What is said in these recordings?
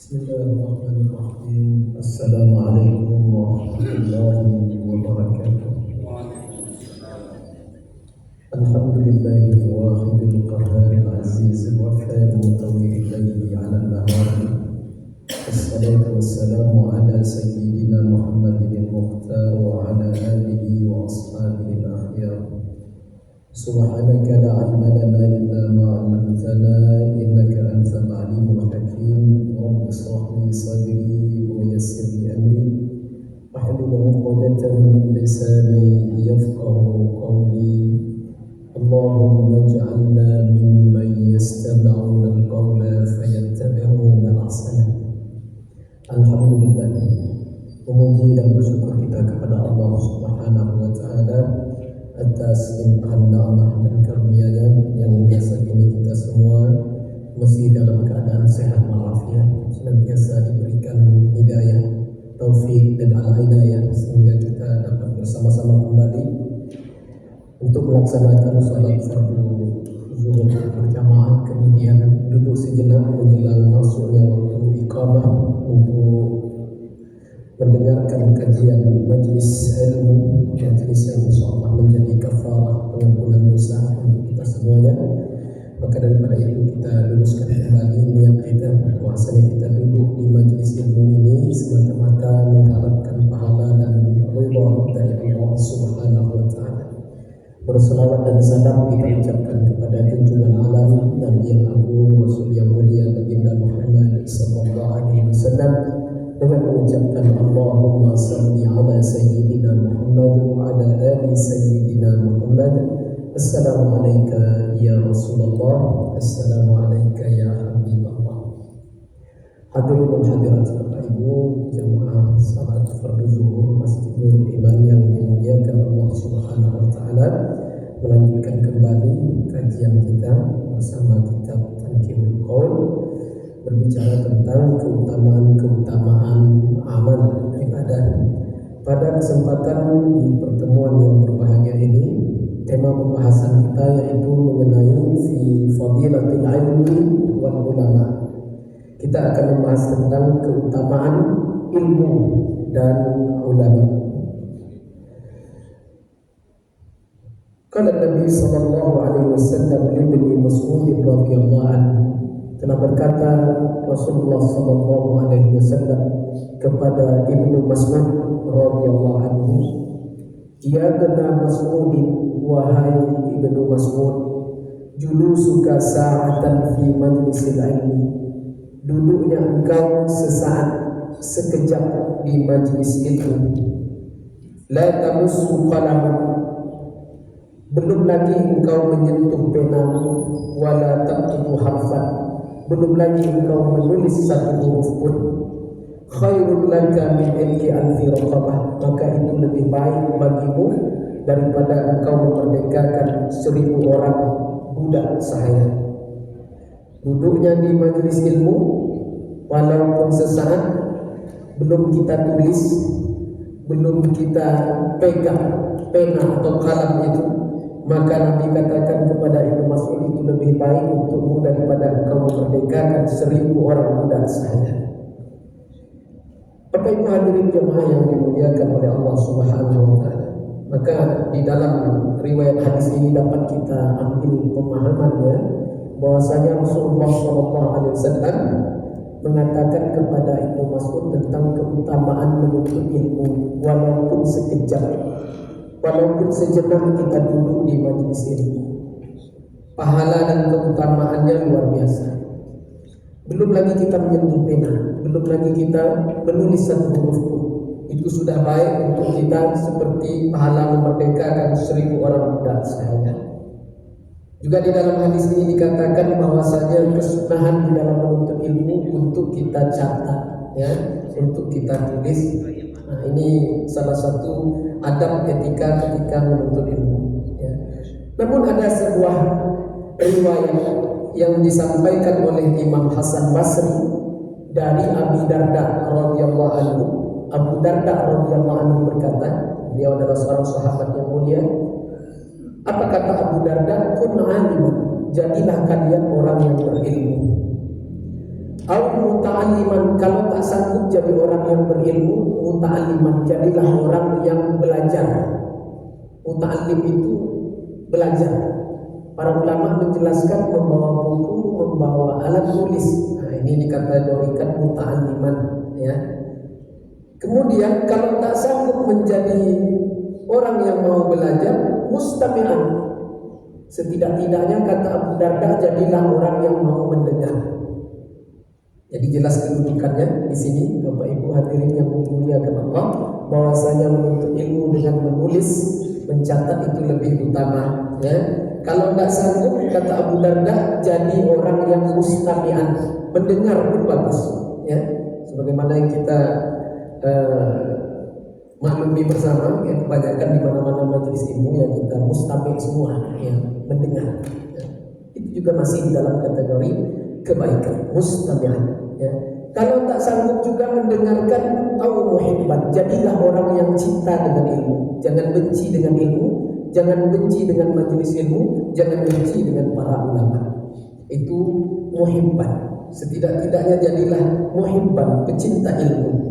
Bismillahirrahmanirrahim. Assalamualaikum warahmatullahi wabarakatuh. Alhamdulillahil wahidil qahharil azizil waffabil mutawwilil layli 'alan nahari. Wassalatu wassalamu ala sayyidina Muhammadin al-mukhtar wa ala alihi wa ashabihi al-akhyar. Subhanaka la 'ilma lana illa ma 'allamtana innaka antal 'alimul hakim. Rabbi shrah li sadri wa yassir li amri wahlul 'uqdatam min lisani yafqahu qawli. Allahumma ij'alna mimman yastami'una al-qawla fayattabi'una ahsana. Alhamdulillah, memuji dan bersyukur kita kepada Allah Subhanahu wa taala atas limpahan nikmat dan karunia-Nya yang biasa kini kita semua masih dalam keadaan sehat walafiat, senantiasa diberikan hidayah, taufik dan al-hidayah sehingga kita dapat bersama-sama kembali untuk melaksanakan salat fardu zuhur berjamaah, kemudian duduk sejenak menjelang masuknya waktu iqamah untuk mendengarkan kajian majlis ilmu, majlis yang insyaallah menjadi kafarah pengampunan dosa untuk kita semuanya. Maka daripada itu kita luruskan kembali niat kita bahwasanya kita duduk di majlis ilmu ini semata-mata mengharapkan pahala dan ridha dari Allah Subhanahu wa taala. Berselawat dan salam kita ucapkan kepada junjungan alam Nabi yang agung, Rasul yang mulia baginda Muhammad sallallahu alaihi wasallam dengan mengucapkan Allahumma salli ala sayyidina Muhammad wa ala ali sayyidina Muhammad. Assalamu alayka ya Rasulullah, assalamu alayka ya Habibullah. Hadirin dan hadirat Bapak Ibu jamaah salat fardu zuhur Masjid Nurul Iman yang dimuliakan Allah Subhanahu wa taala, melanjutkan kembali kajian kita bersama kitab Tanqihul Qaul, berbicara tentang keutamaan amal ibadah. Pada kesempatan di pertemuan yang berbahagia ini, tema pembahasan kita yaitu mengenai fi fadilatil ilmi wal ulama. Kita akan membahas tentang keutamaan ilmu dan ulama. Qala Nabi sallallahu alaihi wasallam li Ibnu Mas'ud radhiyallahu anhu, telah berkata Rasulullah sallallahu alaihi wasallam kepada Ibnu Mas'ud radhiyallahu anhu, ya Ibnu Mas'ud, wahai Ibnu Mas'ud, julusuka sa'atan fi majlisil ilmi, duduknya engkau sesaat sekejap di majlis ilmu, la tamussu qalaman, belum lagi engkau menyentuh pena, wala taktubu harfan, belum lagi engkau menulis satu huruf pun, khairul laka min ilki alfi raqabah, maka itu lebih baik bagimu daripada engkau memerdekakan 1000 orang budak sahaya. Duduknya di majelis ilmu walaupun sesaat, belum kita tulis, belum kita pegang pena atau kalam itu, maka Nabi katakan kepada Ibnu Mas'ud, itu lebih baik untukmu daripada engkau memerdekakan 1000 orang budak sahaya. Bapak Ibu hadirin jemaah yang dimuliakan oleh Allah Subhanahu wa taala, maka di dalam riwayat hadis ini dapat kita ambil pemahamannya bahwasanya Rasulullah sallallahu alaihi wasallam mengatakan kepada Ibnu Mas'ud tentang keutamaan menuntut ilmu walaupun sekejap, walaupun sejenak kita duduk di majelis ilmu. Pahala dan keutamaannya luar biasa. Belum lagi kita menyentuh pena, belum lagi kita menulis satu huruf pun, itu sudah baik untuk kita seperti pahala memerdekakan 1000 orang budak sahaya. Juga di dalam hadis ini dikatakan bahwasanya kesunahan di dalam menuntut ilmu untuk kita catat, ya, untuk kita tulis. Nah, ini salah satu adab etika ketika menuntut ilmu, ya. Namun ada sebuah riwayat yang disampaikan oleh Imam Hasan Basri dari Abu Darda radhiyallahu anhu. Abu Darda radhiyallahu anhu berkata, beliau adalah seorang sahabat yang mulia. Apa kata Abu Darda? Kun aliman, jadilah kalian orang yang berilmu. Au muta'alliman, kalau tak sanggup jadi orang yang berilmu, muta'alliman, jadilah orang yang belajar. Muta'allim itu belajar. Para ulama menjelaskan membawa buku, membawa alat tulis. Nah, ini dikategorikan muta'alliman, ya. Kemudian kalau tak sanggup menjadi orang yang mau belajar, mustami'an. Setidak-tidaknya kata Abu Darda, jadilah orang yang mau mendengar. Jadi jelas kedudukannya di sini, Bapak Ibu hadirin yang dimuliakan Allah, bahwasanya menuntut ilmu dengan menulis, mencatat itu lebih utama, ya. Kalau nggak sanggup, kata Abu Darda, jadi orang yang mustami'an, mendengar pun bagus, ya. Sebagaimana yang kita maklumi bersama, ya, kebanyakan di mana-mana majelis ilmu yang kita mustami' semua, ya, mendengar. Ya. Itu juga masih dalam kategori kebaikan, mustami'an. Ya. Kalau tak sanggup juga mendengarkan, au muhibban, jadilah orang yang cinta dengan ilmu. Jangan benci dengan ilmu, jangan benci dengan majelis ilmu, jangan benci dengan para ulama. Itu muhibban. Setidak-tidaknya jadilah muhibban, pecinta ilmu.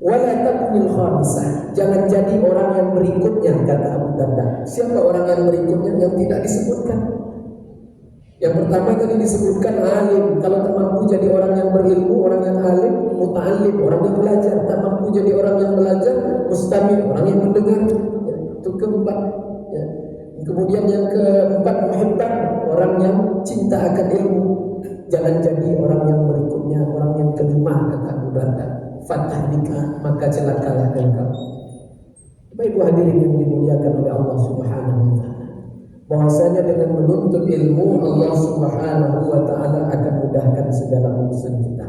Wala takmil khamisah, jangan jadi orang yang berikutnya, kata Abu Darda. Siapa orang yang berikutnya yang tidak disebutkan? Yang pertama tadi disebutkan alim. Kalau tak mampu jadi orang yang berilmu, orang yang alim, muta'allim, orang yang belajar. Tak mampu jadi orang yang belajar, mustami', orang yang mendengar. Ya, itu keempat. Ya. Kemudian yang keempat, muhibban, orang yang cinta akan ilmu. Jangan jadi orang yang berikutnya, orang yang kelima, kata Abu Darda. Fatahlika, maka celakalah engkau. Bapak Ibu hadirin yang dimuliakan oleh Allah Subhanahu wa taala, bahwasanya dengan menuntut ilmu Allah Subhanahu wa taala akan mudahkan segala urusan kita.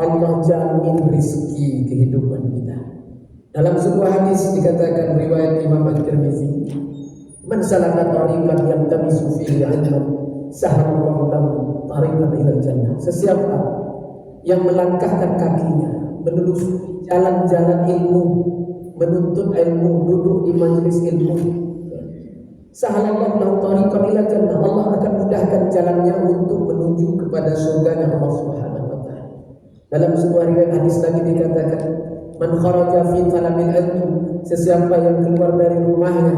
Allah jamin rizki kehidupan kita. Dalam sebuah hadis dikatakan, riwayat Imam At-Tirmizi, man salaka tariqan yaltamisu fihi 'ilman sahalallahu lahu tariqan ila jannah. Sesiapa yang melangkahkan kakinya menelusuri jalan-jalan ilmu, menuntut ilmu, duduk di majelis ilmu, sahalallahu lahu tariqan ila jannah, Allah akan mudahkan jalannya untuk menuju kepada surganya Allah Subhanahu wa taala. Dalam sebuah riwayat hadis lagi dikatakan, man kharaja fi talabil ilmi, sesiapa yang keluar dari rumahnya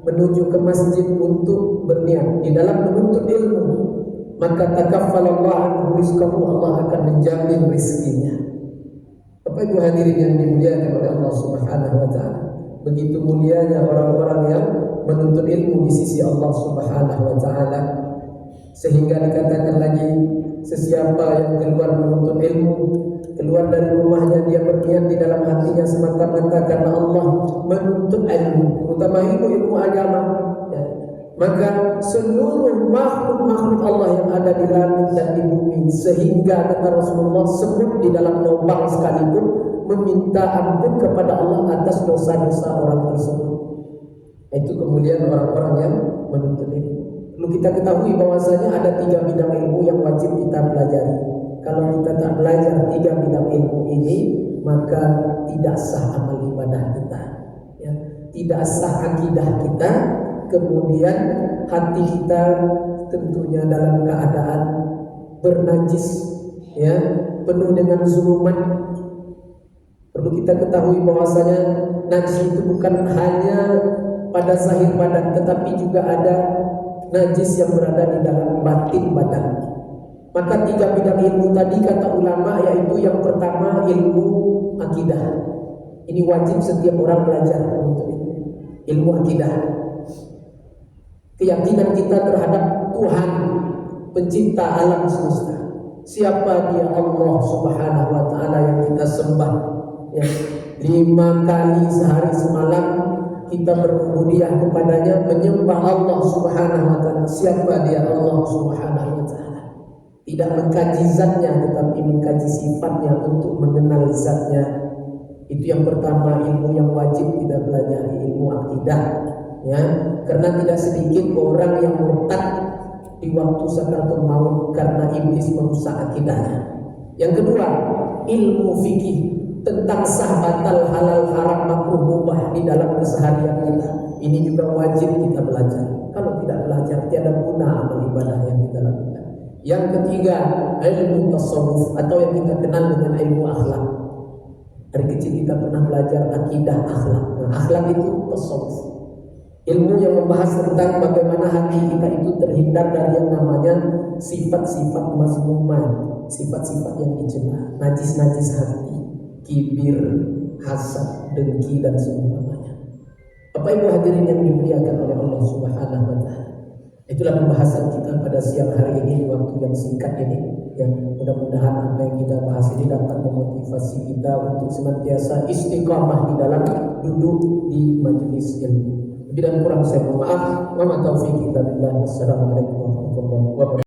menuju ke masjid untuk berniat di dalam menuntut ilmu, maka takaffalallahu anhu rizqahu, Allah akan menjamin rizkinya. Bapak Ibu hadirin yang dimuliakan oleh Allah Subhanahu wa taala, begitu mulianya orang-orang yang menuntut ilmu di sisi Allah Subhanahu wa taala, sehingga dikatakan lagi, sesiapa yang keluar menuntut ilmu, keluar dari rumahnya dia berniat di dalam hatinya semata-mata karena Allah menuntut ilmu, terutama ilmu agama, ya, maka seluruh makhluk Allah yang ada di langit dan di bumi, sehingga kata Rasulullah, sebut di dalam lubang sekalipun, meminta ampun kepada Allah atas dosa-dosa orang tersebut. Itu kemudian orang-orang yang menuntut ilmu. Perlu kita ketahui bahwasanya ada 3 bidang ilmu yang wajib kita pelajari. Kalau kita tak belajar 3 bidang ilmu ini, maka tidak sah amal ibadah kita, ya. Tidak sah akidah kita. Kemudian hati kita tentunya dalam keadaan bernajis, ya, penuh dengan zulumat. Perlu kita ketahui bahwasanya najis itu bukan hanya pada zahir badan, tetapi juga ada najis yang berada di dalam batin badan. Maka 3 bidang ilmu tadi kata ulama, yaitu yang pertama ilmu akidah. Ini wajib setiap orang belajar untuk ilmu akidah. Keyakinan kita terhadap Tuhan pencipta alam semesta. Siapa dia? Allah Subhanahu wa taala yang kita sembah, ya. 5 kali sehari semalam kita berubudiyah kepadanya, menyembah Allah Subhanahu wa taala. Siapa dia? Allah Subhanahu wa taala. Tidak mengkaji zatnya, tetapi mengkaji sifatnya untuk mengenal zatnya. Itu yang pertama, ilmu yang wajib kita pelajari, ilmu akidah, ya. Karena tidak sedikit orang yang murtad di waktu sakaratul maut karena iblis merusak akidahnya. Yang kedua, ilmu fikih tentang sah batal, halal, haram, makruh, mubah di dalam keseharian kita. Ini juga wajib kita belajar. Kalau tidak belajar, tiada guna amal ibadah yang kita lakukan. Yang ketiga, ilmu tasawuf atau yang kita kenal dengan ilmu akhlak. Dari kecil kita pernah belajar akidah akhlak. Nah, akhlak itu tasawuf. Ilmu yang membahas tentang bagaimana hati kita itu terhindar dari yang namanya sifat-sifat mazmumah, sifat-sifat yang dicela, najis-najis hati, kibir, hasad, dengki dan seumpamanya. Bapak Ibu hadirin yang dimuliakan oleh Allah Subhanahu wa taala. Itulah pembahasan kita pada siang hari ini di waktu yang singkat ini. Yang mudah-mudahan apa yang kita bahas ini dapat memotivasi kita untuk senantiasa istiqamah di dalam duduk di majelis ilmu. Lebih dan kurang saya mohon maaf. Wa ma taufiqi illa billah. Wassalamualaikum warahmatullahi wabarakatuh.